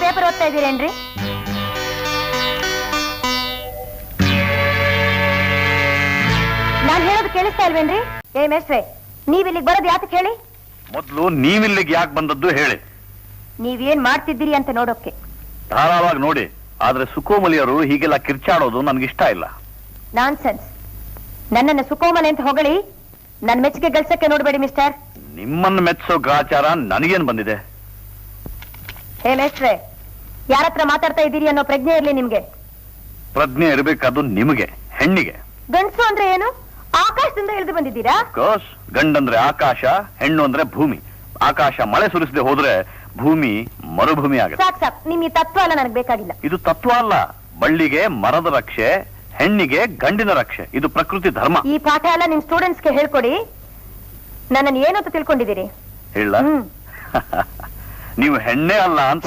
Paper ಓದ್ತಾ ಇದ್ದೀರೇನ್ರಿ? ನಾನ್ ಹೇಳೋದು ಕೇಳಿಸ್ತಾ ಇಲ್ವೇನ್ರಿ? ಮೇಷ್ಟ್ರೆ, ನೀವಿಲ್ಲಿಗೆ ಬರೋದು ಯಾತಕ್ಕೆ ಹೇಳಿ? ಮೊದ್ಲು ನೀವಿಲ್ಲಿಗೆ ಯಾಕೆ ಬಂದದ್ದು ಹೇಳಿ. ನೀವೇನ್ ಮಾಡ್ತಿದ್ದೀರಿ ಅಂತ ನೋಡೋಕೆ. ಧಾರಾಳವಾಗಿ ನೋಡಿ, ಆದ್ರೆ ಸುಕೋಮಲಿಯರು ಹೀಗೆಲ್ಲ ಕಿರ್ಚಾಡೋದು ನನ್ಗಿಷ್ಟ ಇಲ್ಲ. ನಾನ್ಸೆನ್ಸ್. ನನ್ನನ್ನು ಸುಕೋಮಲೆ ಅಂತ ಹೊಗಳಿ ನನ್ ಮೆಚ್ಚುಗೆ ಗಳಿಸಕ್ಕೆ ನೋಡ್ಬೇಡಿ ಮಿಸ್ಟರ್. ನಿಮ್ಮನ್ನು ಮೆಚ್ಚೋ ಗ್ರಾಚಾರ ನನಗೇನ್ ಬಂದಿದೆ? ಮೇಷ್ಟ್ರೆ, ಯಾರತ್ರ ಮಾತಾಡ್ತಾ ಇದ್ದೀರಿ ಅನ್ನೋ ಪ್ರಜ್ಞೆ ಇರ್ಲಿ ನಿಮ್ಗೆ. ಪ್ರಜ್ಞೆ ಇರಬೇಕಾದ್ದು ನಿಮಗೆ, ಹೆಣ್ಣಿಗೆ. ಗಂಡಸು ಅಂದ್ರೆ ಏನು? ಆಕಾಶದಿಂದ ಇಳಿದು ಬಂದಿದ್ದೀರಾ? ಗಂಡಂದ್ರೆ ಆಕಾಶ, ಹೆಣ್ಣು ಅಂದ್ರೆ ಭೂಮಿ. ಆಕಾಶ ಮಳೆ ಸುರಿಸದೆ ಹೋದ್ರೆ ಭೂಮಿ ಮರುಭೂಮಿ ಆಗುತ್ತೆ. ಸಾಕ್ ಸಾಕ್, ನಿಮ್ ಈ ತತ್ವ ಎಲ್ಲ ನನಗೆ ಬೇಕಾಗಿಲ್ಲ. ಇದು ತತ್ವ ಅಲ್ಲ. ಬಳ್ಳಿಗೆ ಮರದ ರಕ್ಷೆ, ಹೆಣ್ಣಿಗೆ ಗಂಡಿನ ರಕ್ಷೆ. ಇದು ಪ್ರಕೃತಿ ಧರ್ಮ. ಈ ಪಾಠ ಎಲ್ಲ ನಿಮ್ ಸ್ಟೂಡೆಂಟ್ಸ್ಗೆ ಹೇಳ್ಕೊಡಿ. ನನ್ನನ್ನು ಏನು ಅಂತ ತಿಳ್ಕೊಂಡಿದ್ದೀರಿ? ಹೇಳ ನೀವು ಹೆಣ್ಣೆ ಅಲ್ಲ ಅಂತ.